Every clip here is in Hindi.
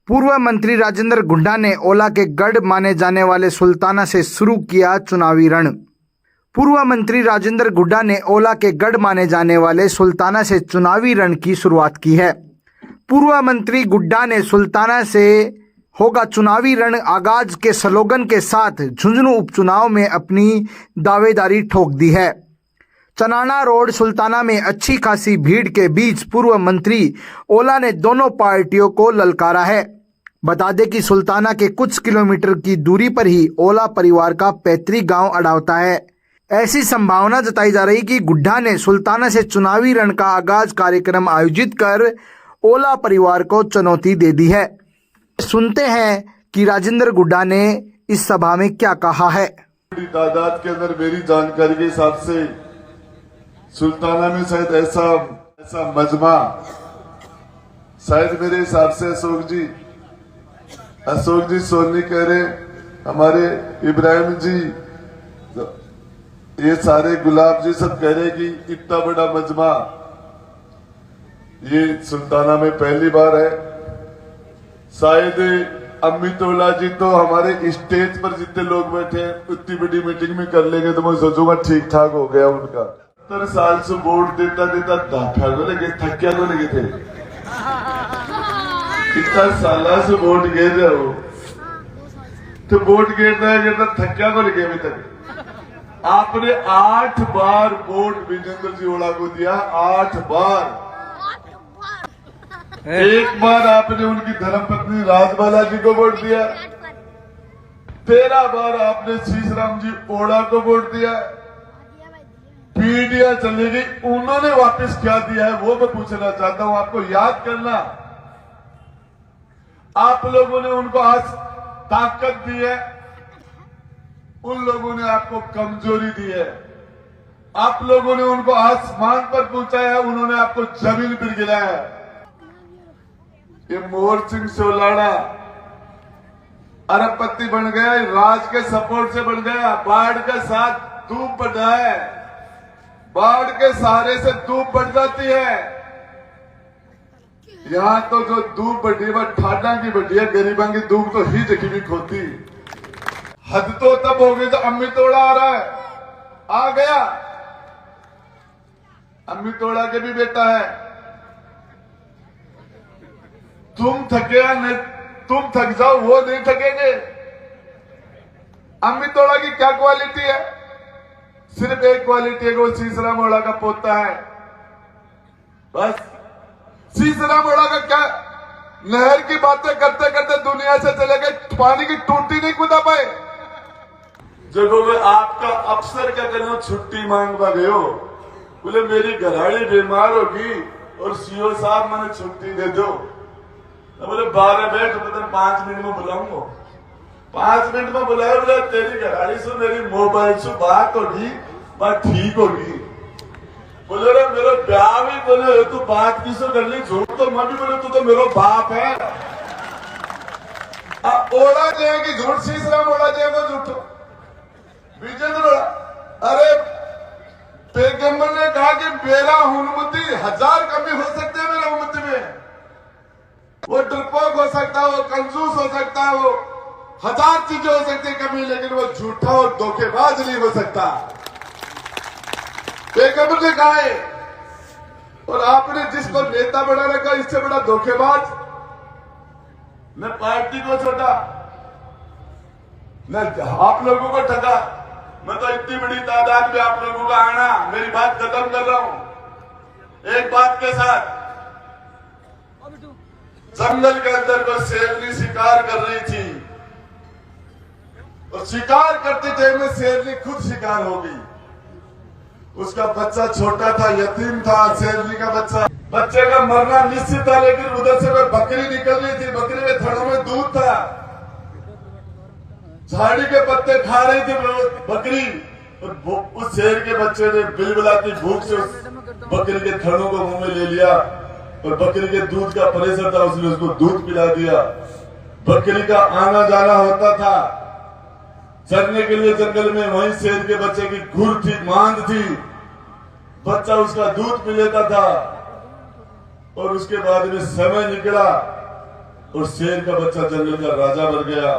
पूर्व मंत्री राजेंद्र गुड्डा ने ओला के गढ़ माने जाने वाले सुल्ताना से शुरू किया चुनावी रण। पूर्व मंत्री राजेंद्र गुड्डा ने ओला के गढ़ माने जाने वाले सुल्ताना से चुनावी रण की शुरुआत की है। पूर्व मंत्री गुड्डा ने सुल्ताना से होगा चुनावी रण आगाज के स्लोगन के साथ झुंझुनू उपचुनाव में अपनी दावेदारी ठोक दी है। चनाना रोड सुल्ताना में अच्छी खासी भीड़ के बीच पूर्व मंत्री ओला ने दोनों पार्टियों को ललकारा है। बता दें कि सुल्ताना के कुछ किलोमीटर की दूरी पर ही ओला परिवार का पैतृक गांव अडावता है। ऐसी संभावना जताई जा रही कि गुड्डा ने सुल्ताना से चुनावी रण का आगाज कार्यक्रम आयोजित कर ओला परिवार को चुनौती दे दी है। सुनते हैं कि राजेंद्र गुड्डा ने इस सभा में क्या कहा है। तादाद के अंदर मेरी जानकारी के हिसाब से सुल्ताना में शायद ऐसा मजमा शायद मेरे हिसाब से अशोक जी सोनी कह रहे, हमारे इब्राहिम जी, ये सारे गुलाब जी सब कह रहे कि इतना बड़ा मजमा ये सुल्ताना में पहली बार है। शायद अमित ओला जी तो हमारे स्टेज पर जितने लोग बैठे हैं उतनी बड़ी मीटिंग में कर लेंगे तो मैं सोचूंगा ठीक ठाक हो गया उनका। 70 साल से वोट देता दाफा को लगे, थक्या को लगे थे, इतना साल से वोट गिर रहे हो तो वोट गिरता थक्या को लगे। अभी तक आपने 8 बार वोट विजेंद्र जी ओला को दिया, 8 बार। एक बार आपने उनकी धर्मपत्नी राजबाला जी को वोट दिया, 13 बार आपने शीशराम जी ओला को वोट दिया। पीढ़ियां चली गई, उन्होंने वापस क्या दिया है वो मैं पूछना चाहता हूं। आपको याद करना, आप लोगों ने उनको आज ताकत दी है, उन लोगों ने आपको कमजोरी दी है। आप लोगों ने उनको आसमान पर पहुंचाया है, उन्होंने आपको जमीन पर गिराया है। ये मोहर सिंह सोलाड़ा अरबपति बन गया, राज के सपोर्ट से बन गया। बाढ़ के साथ धूप बढ़ा है, बाढ़ के सहारे से धूप बढ़ जाती है। यहां तो जो धूप बढ़ी वह ठाडा की बढ़ी है, गरीबों की धूप तो ही जखी होती। हद तो तब हो गई तो अमित ओला आ रहा है, आ गया। अमित ओला के भी बेटा है। तुम थके या नहीं, तुम थक जाओ, वो नहीं थकेंगे। अमित ओला की क्या क्वालिटी है? सिर्फ एक क्वालिटी है, वो शीशराम ओला का पोता है, बस। शीशराम ओला का क्या, नहर की बातें करते करते दुनिया से चले गए, पानी की टूटी नहीं कूदा पाए। जब वो आपका अफसर क्या करना, छुट्टी मांगवा गए हो, बोले मेरी घरवाली बीमार होगी और सीओ साहब मैंने छुट्टी दे दो। बोले 12 बैठ, तो 5 मिनट में बुलाऊंगा। 5 मिनट में बुलाया, बोला तेरी घरवाली से मेरी मोबाइल से बात होगी, बात ठीक होगी। बोले रे मेरा ब्याह भी, बोले तू बात किससे कर ली, झूठ तो मैं भी बोले तू तो मेरा बाप है। ओला जाएगी झूठ, शीशराम ओला जाएगा झूठ, विजेंद्र ओला। अरे पैगंबर ने कहा कि मेरा हुनमती 1000 कमी हो सकते हैं मेरा उम्मत में। वो डरपोक हो सकता है, वो कंजूस हो सकता है, वो 1000 चीजें हो सकती है कमी, लेकिन वो झूठा और धोखेबाज नहीं हो सकता। पैगंबर ने कहा है, और आपने जिसको नेता बना रखा, इससे बड़ा धोखेबाज न पार्टी को छोटा न आप लोगों को ठगा। मैं तो इतनी बड़ी तादाद में आप लोगों का आना, मेरी बात खत्म कर रहा हूं एक बात के साथ। जंगल के अंदर को शेरनी शिकार कर रही थी, और शिकार करते टाइम में शेरनी खुद शिकार हो गई। उसका बच्चा छोटा था, यतीम था, शेरनी का बच्चे का मरना निश्चित था। लेकिन उधर से कोई बकरी निकल रही थी, बकरी के थनों में दूध था, झाड़ी के पत्ते खा रही थी बकरी, और उस शेर के बच्चे ने बिलबिलाती भूख से उस बकरी के थनों को मुंह में ले लिया, और बकरी के दूध का प्रेशर था, उसने उसको दूध पिला दिया। बकरी का आना जाना होता था चरने के लिए जंगल में, वहीं शेर के बच्चे की घुर थी, मांद थी, बच्चा उसका दूध पी लेता था। और उसके बाद में समय निकला और शेर का बच्चा जंगल का राजा बन गया।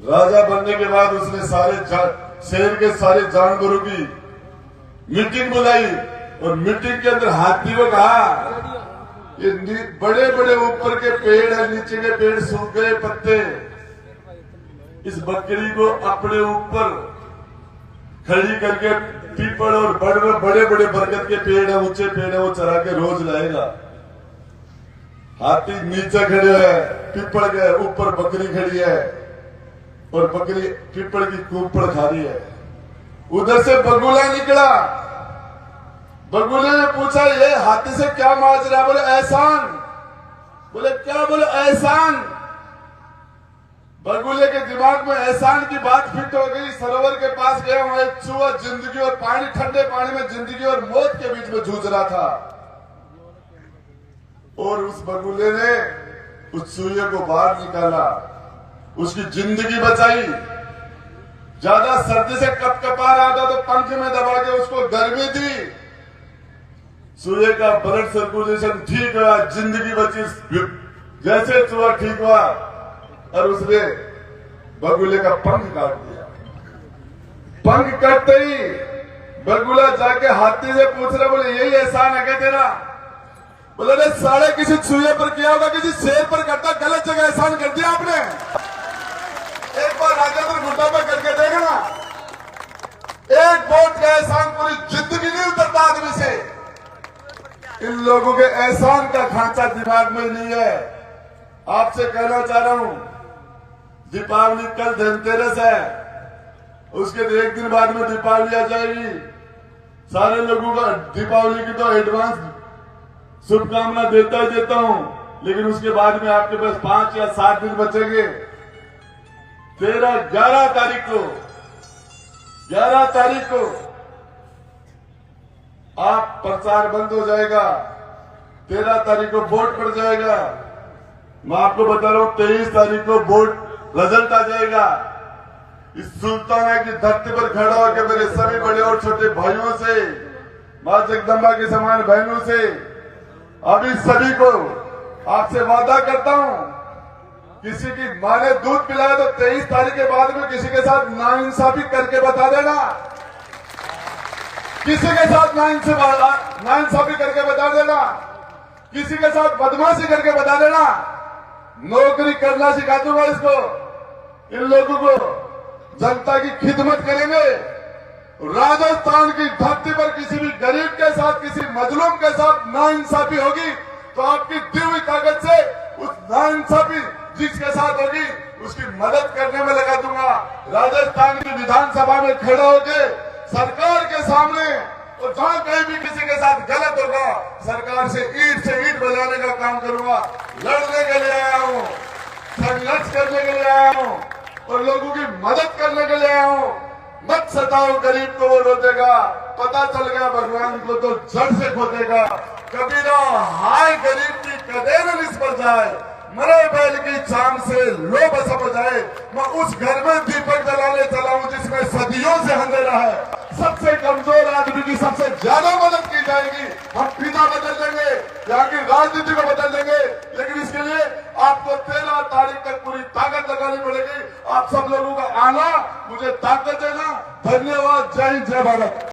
राजा बनने के बाद उसने शेर के सारे जानवरों की मीटिंग बुलाई और मीटिंग के अंदर हाथी को कहा, ये बड़े बड़े ऊपर के पेड़ है, नीचे के पेड़ सूख गए पत्ते, इस बकरी को अपने ऊपर खड़ी करके पीपल और बड़े बड़े बरगद के पेड़ है, ऊंचे पेड़ है, वो चरा के रोज लाएगा। हाथी नीचे खड़े है, पीपल के ऊपर बकरी खड़ी है और बकरी पीपल की कूपड़ खा रही है। उधर से बगुला निकला। बगुले ने पूछा, ये हाथी से क्या माजरा? बोले एहसान। बोले क्या? बोले एहसान। बगुले के दिमाग में एहसान की बात फिट हो गई। सरोवर के पास गया, वहां एक चूहा जिंदगी और पानी, ठंडे पानी में जिंदगी और मौत के बीच में जूझ रहा था और उस बगुले ने उस चूहे को बाहर निकाला, उसकी जिंदगी बचाई। ज्यादा सर्दी से कपकपा रहा था तो पंख में दबा के उसको गर्मी दी। चूहे का ब्लड सर्कुलेशन ठीक हुआ, जिंदगी बची। जैसे चूहा ठीक हुआ और उसने बगुले का पंख काट दिया। पंख कटते ही बगुला जाके हाथी से पूछ रहा, बोले यही एहसान है क्या तेरा? बोले अरे साढ़े किसी चूहे पर किया होगा, किसी शेर पर करता, गलत जगह एहसान कर दिया आपने। एक बार राजेंद्र गुड्डा पर करके देखना, एक वोट का एहसान पूरी जिंदगी नहीं उतरता आदमी से। इन लोगों के एहसान का खांचा दिमाग में नहीं है। आपसे कहना चाह रहा हूं, दीपावली कल धनतेरस है, उसके एक दिन बाद में दीपावली आ जाएगी। सारे लोगों का दीपावली की तो एडवांस शुभकामना देता ही देता हूं, लेकिन उसके बाद में आपके पास 5 या 7 दिन बचेंगे। 11 तारीख को आप प्रचार बंद हो जाएगा। 13 तारीख को वोट पड़ जाएगा। मैं आपको बता रहा हूं 23 तारीख को वोट रिजल्ट आ जाएगा। इस सुल्ताना की धरती पर खड़ा होकर मेरे सभी बड़े और छोटे भाइयों से, मां जगदम्बा के समान बहनों से, अभी सभी को आपसे वादा करता हूं, किसी की मां ने दूध पिलाया तो 23 तारीख के बाद में किसी के साथ नाइंसाफी करके बता देना। किसी के साथ नाइंसाफी करके बता देना, किसी के साथ बदमाशी करके बता देना। नौकरी करना सिखा दूंगा इसको। इन लोगों को जनता की खिदमत करेंगे। राजस्थान की धरती पर किसी भी गरीब के साथ, किसी मजलूम के साथ नाइंसाफी होगी तो आपकी दी हुई ताकत से उस नाइंसाफी जिसके साथ होगी उसकी मदद करने में लगा दूंगा। राजस्थान की विधानसभा में खड़ा होकर सरकार के सामने और जहां कहीं भी किसी के साथ गलत होगा, सरकार से ईंट बजाने का काम करूंगा। लड़ने के लिए आया हूं, संघर्ष करने के लिए आया हूं और लोगों की मदद करने के लिए आया हूं। मत सताओ गरीब को, वो रोतेगा। पता चल गया भगवान को तो जड़ से खोदेगा। कबीरा हाय गरीब की कदे न निस्बर जाए, मरे बैल की चांद से लो बसप जाए। मैं उस घर में दीपक जलाने चला हूं जिसमें सदियों से अंधेरा है। सबसे कमजोर आदमी की सबसे ज्यादा मदद की जाएगी। हम पिता बदल देंगे, यहाँ की राजनीति को बदल देंगे, लेकिन इसके लिए आपको 13 तारीख तक पूरी ताकत लगानी पड़ेगी। आप सब लोगों का आना मुझे ताकत देना। धन्यवाद। जय हिंद, जय भारत।